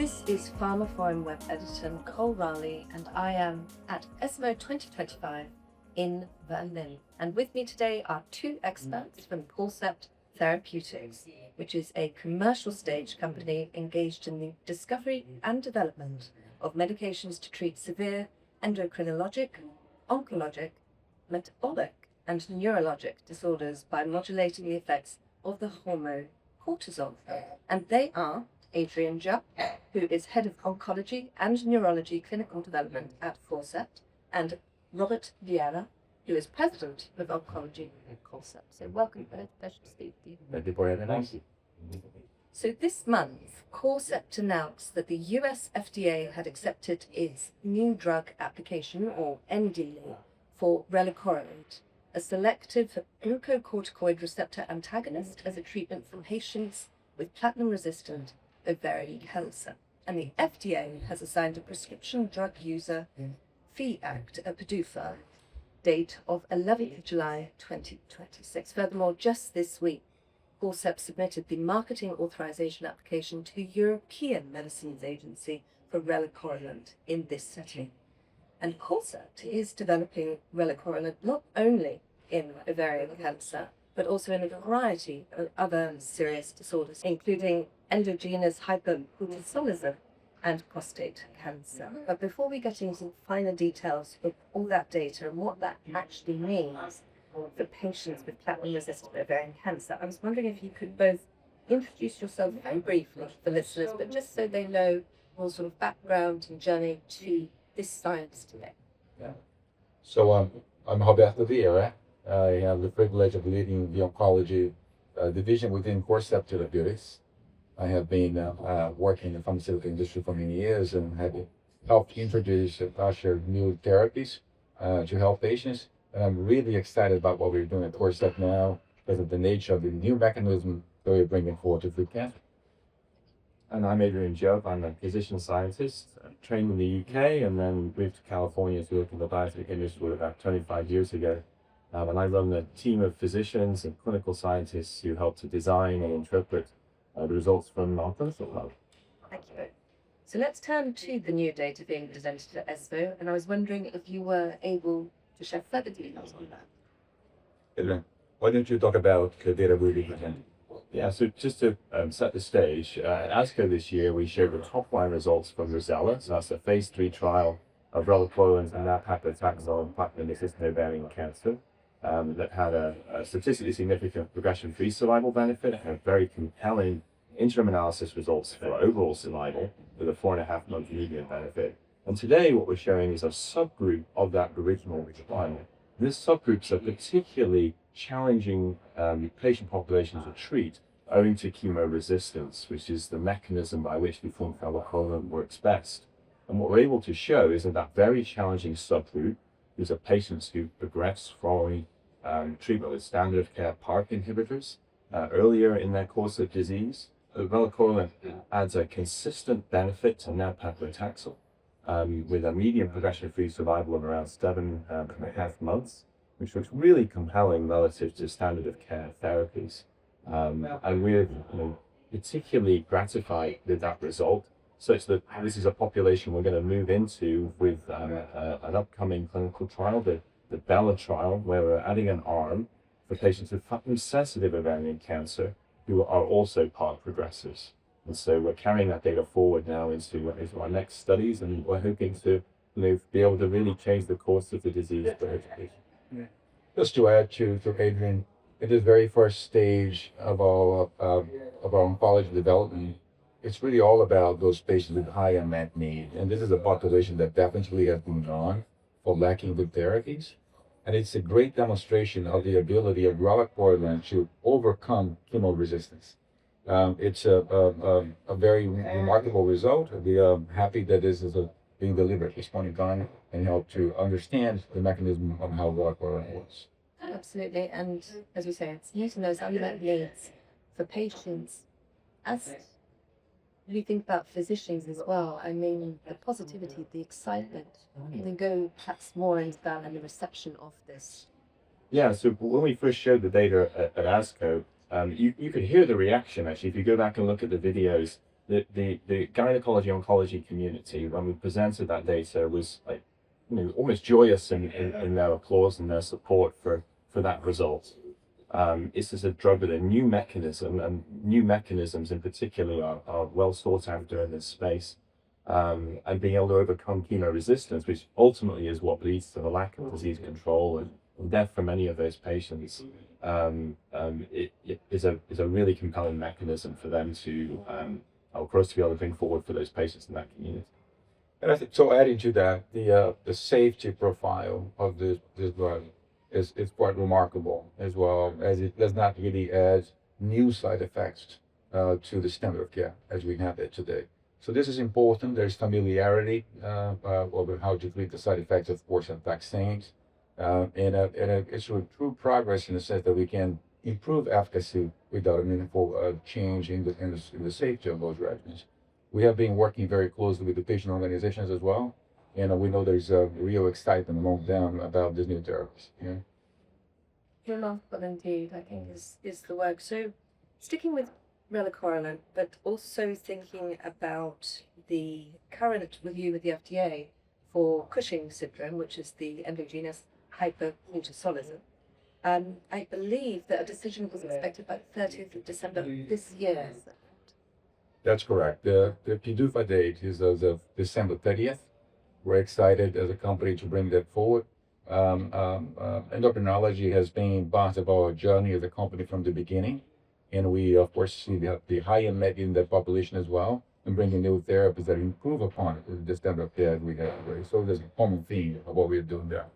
This is pharmaphorum web editor Nicole Raleigh, and I am at ESMO 2025 in Berlin. And with me today are two experts from Corcept Therapeutics, which is a commercial stage company engaged in the discovery and development of medications to treat severe endocrinologic, oncologic, metabolic, and neurologic disorders by modulating the effects of the hormone cortisol. And they are Adrian Jubb, who is Head of Oncology and Neurology Clinical Development at Corcept, and Roberto Vieira, who is President of Oncology at Corcept. So welcome, both. Pleasure to speak with you. Thank you for having us. So this month, Corcept announced that the US FDA had accepted its new drug application, or NDA, for relacorilant, a selective glucocorticoid receptor antagonist as a treatment for patients with platinum-resistant ovarian cancer. And the FDA has assigned a prescription drug user fee act, a PDUFA, date of 11th July 2026. Furthermore, just this week, Corcept submitted the marketing authorization application to the European Medicines Agency for relacorilant in this setting. And Corcept is developing relacorilant not only in ovarian cancer, but also in a variety of other serious disorders, including endogenous hypercortisolism and prostate cancer. But before we get into finer details of all that data and what that actually means for patients with platinum-resistant ovarian cancer, I was wondering if you could both introduce yourself very briefly for listeners, but just so they know your sort of background and journey to this science today. Yeah. So I'm Roberto Vieira. I have the privilege of leading the oncology division within Corcept Therapeutics. I have been working in the pharmaceutical industry for many years and have helped introduce and usher new therapies to help patients. And I'm really excited about what we're doing at Corcept now because of the nature of the new mechanism that we're bringing forward to treat cancer. And I'm Adrian Jubb. I'm a physician scientist, trained in the UK, and then moved to California to work in the biotech industry about 25 years ago. And I run a team of physicians and clinical scientists who help to design and interpret the results from our clinical trial. Thank you. So let's turn to the new data being presented at ESMO, and I was wondering if you were able to share further details on that. Adrian, why don't you talk about the data we'll be presenting? Yeah, so just to set the stage, at ASCO this year, we showed the top-line results from ROSELLA. So that's a phase 3 trial of relacorilant and nab-paclitaxel in platinum-resistant ovarian cancer that had a statistically significant progression-free survival benefit and very compelling interim analysis results for overall survival with a 4.5-month median benefit. And today, what we're showing is a subgroup of that original trial. This subgroups are particularly challenging patient population to treat owing to chemoresistance, which is the mechanism by which we think relacorilant works best. And what we're able to show is that very challenging subgroup, these are patients who progress following treatment with standard of care PARP inhibitors earlier in their course of disease. Relacorilant adds a consistent benefit to nab-paclitaxel with a median progression-free survival of around 7.5 months, which looks really compelling relative to standard of care therapies. And we're particularly gratified with that result, such that this is a population we're going to move into with an upcoming clinical trial, the BELLA trial, where we're adding an arm for patients with platinum-sensitive ovarian cancer who are also PARP progressors. And so we're carrying that data forward now into our next studies, and we're hoping to be able to really change the course of the disease for education. Just to add to Adrian, at this very first stage of our oncology development, it's really all about those patients with high unmet need. And this is a population that definitely has been gone for lacking good therapies. And it's a great demonstration of the ability of relacorilant to overcome chemoresistance. It's a very remarkable result. We are happy that this is being delivered at this point in time and help to understand the mechanism of how relacorilant works. Absolutely, and as we say, it's using those unmet needs for patients. As you think about physicians as well, I mean, the positivity, the excitement, and then go perhaps more into that and the reception of this. Yeah, so when we first showed the data at ASCO, you could hear the reaction, actually. If you go back and look at the videos, the gynecology oncology community, when we presented that data, was like, almost joyous in their applause and their support for that result. This is a drug with a new mechanism, and new mechanisms in particular are well sought after in this space. And being able to overcome chemo resistance, which ultimately is what leads to the lack of disease control and death for many of those patients, it is a really compelling mechanism for them to, for us to be able to bring forward for those patients in that community. And I think so. Adding to that, the safety profile of this drug is quite remarkable, as well as it does not really add new side effects to the standard of care as we have it today. So this is important. There's familiarity over how to treat the side effects, of course, of vaccines, and it's a true progress in the sense that we can improve efficacy without a meaningful change in the safety of those regimens. We have been working very closely with the patient organizations as well, and we know there's a real excitement among them about these new therapies. Yeah. Remarkable indeed, I think, is the work. So, sticking with relacorilant, but also thinking about the current review with the FDA for Cushing's syndrome, which is the endogenous hypercortisolism. I believe that a decision was expected by the 30th of December this year. That's correct. The PDUFA date is as of December 30th. We're excited as a company to bring that forward. Endocrinology has been part of our journey as a company from the beginning, and we of course see the high unmet in that population as well, and bringing new therapies that improve upon the standard of care we have today. So there's a common theme of what we're doing there.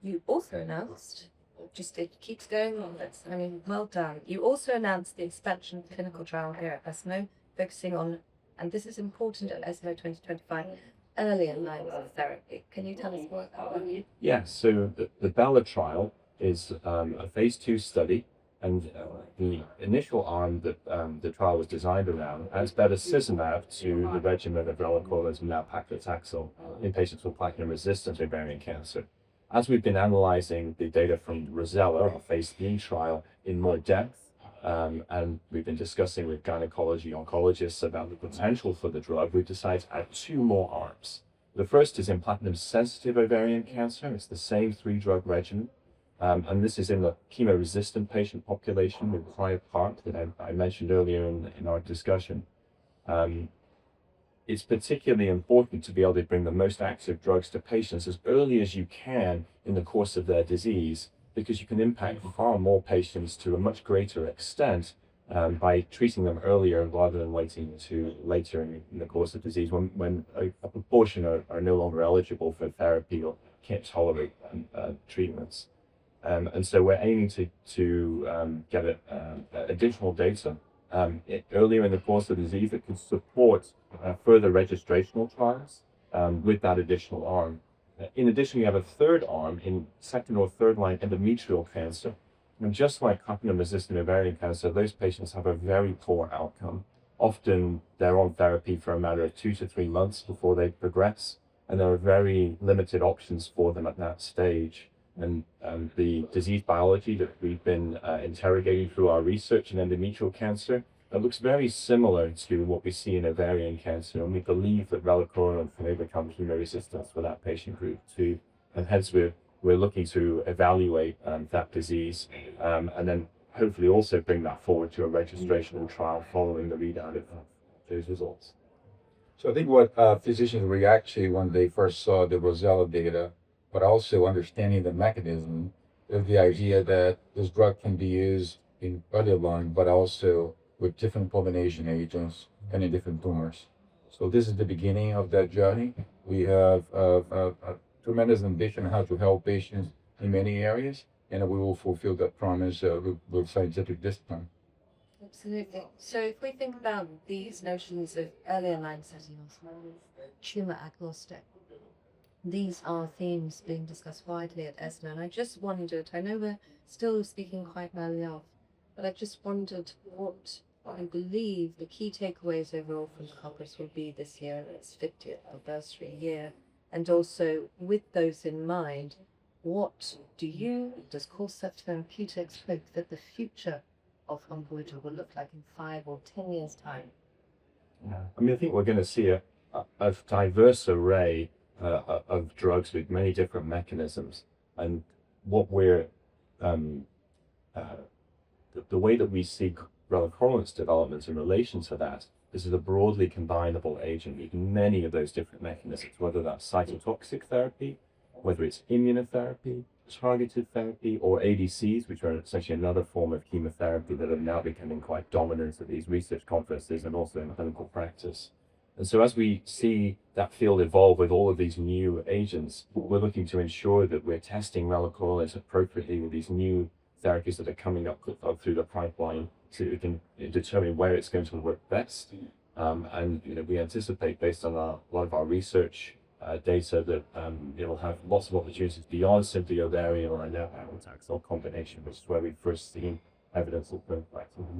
You also announced, it keeps going on this, I mean, well done. You also announced the expansion clinical trial here at ESMO, focusing on, and this is important at ESMO 2025, earlier lines of therapy. Can you tell us more about that? Yeah, so the BELLA trial is a phase 2 study, and the initial arm that the trial was designed around adds bevacizumab to the regimen of relacorilant and nab-paclitaxel in patients with platinum-resistant ovarian cancer. As we've been analyzing the data from ROSELLA, our phase 3 trial, in more depth, and we've been discussing with gynecology oncologists about the potential for the drug, we've decided to add 2 more arms. The first is in platinum-sensitive ovarian cancer. It's the same 3-drug regimen, and this is in the chemo-resistant patient population with prior PARP that I mentioned earlier in our discussion. It's particularly important to be able to bring the most active drugs to patients as early as you can in the course of their disease, because you can impact far more patients to a much greater extent by treating them earlier rather than waiting to later in the course of disease when a proportion are no longer eligible for therapy or can't tolerate treatments. And so we're aiming to get additional data earlier in the course of the disease that could support further registrational trials with that additional arm. In addition, we have a 3rd arm in 2nd or 3rd line endometrial cancer. And just like platinum-resistant ovarian cancer, those patients have a very poor outcome. Often they're on therapy for a matter of 2 to 3 months before they progress, and there are very limited options for them at that stage. And the disease biology that we've been interrogating through our research in endometrial cancer looks very similar to what we see in ovarian cancer, and we believe that relacorilant can overcome chemo resistance for that patient group too. And hence we're looking to evaluate that disease and then hopefully also bring that forward to a registrational trial following the readout of those results. So I think what physicians react to when they first saw the ROSELLA data, but also understanding the mechanism, is the idea that this drug can be used in earlier line, but also with different combination agents and in different tumors. So this is the beginning of that journey. We have a tremendous ambition how to help patients in many areas, and we will fulfill that promise with scientific discipline. Absolutely. So if we think about these notions of earlier line settings, tumor agnostic, these are themes being discussed widely at ESMO, and I just wondered, I know we're still speaking quite early off, but I just wondered what I believe the key takeaways overall from the conference will be this year, its 50th anniversary year, and also with those in mind, what does Corcept Therapeutics hope that the future of oncology will look like in 5 or 10 years' time? Yeah. I mean, I think we're going to see a diverse array of drugs with many different mechanisms. And what we're, the way that we see relacorilant's development in relation to that, this is a broadly combinable agent with many of those different mechanisms, whether that's cytotoxic therapy, whether it's immunotherapy, targeted therapy, or ADCs, which are essentially another form of chemotherapy that are now becoming quite dominant at these research conferences and also in clinical practice. And so as we see that field evolve with all of these new agents, we're looking to ensure that we're testing relacorilant appropriately with these new therapies that are coming up through the pipeline so that we can determine where it's going to work best. And we anticipate, based on a lot of our research data, that it will have lots of opportunities beyond simply ovarian or a nab-paclitaxel combination, which is where we've first seen evidence of clinical activity.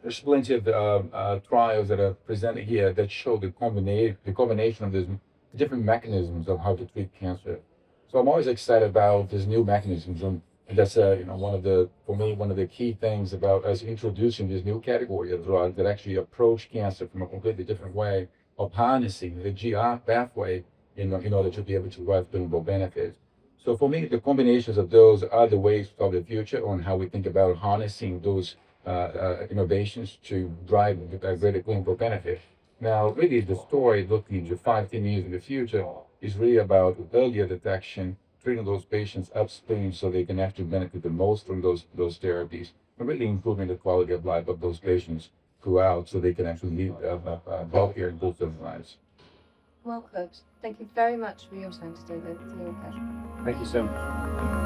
There's plenty of trials that are presented here that show the combination of these different mechanisms of how to treat cancer. So I'm always excited about these new mechanisms, and that's one of the key things about us introducing this new category of drugs that actually approach cancer from a completely different way of harnessing the GR pathway in order to be able to drive clinical benefit. So for me, the combinations of those are the ways of the future on how we think about harnessing those innovations to drive greater clinical benefit. Now, really, the story looking to 5-10 years in the future is really about earlier detection, treating those patients upstream so they can actually benefit the most from those therapies, and really improving the quality of life of those patients throughout so they can actually live healthier and fulfilling lives. Well put. Thank you very much for your time today, David. It's been a pleasure. Thank you so much.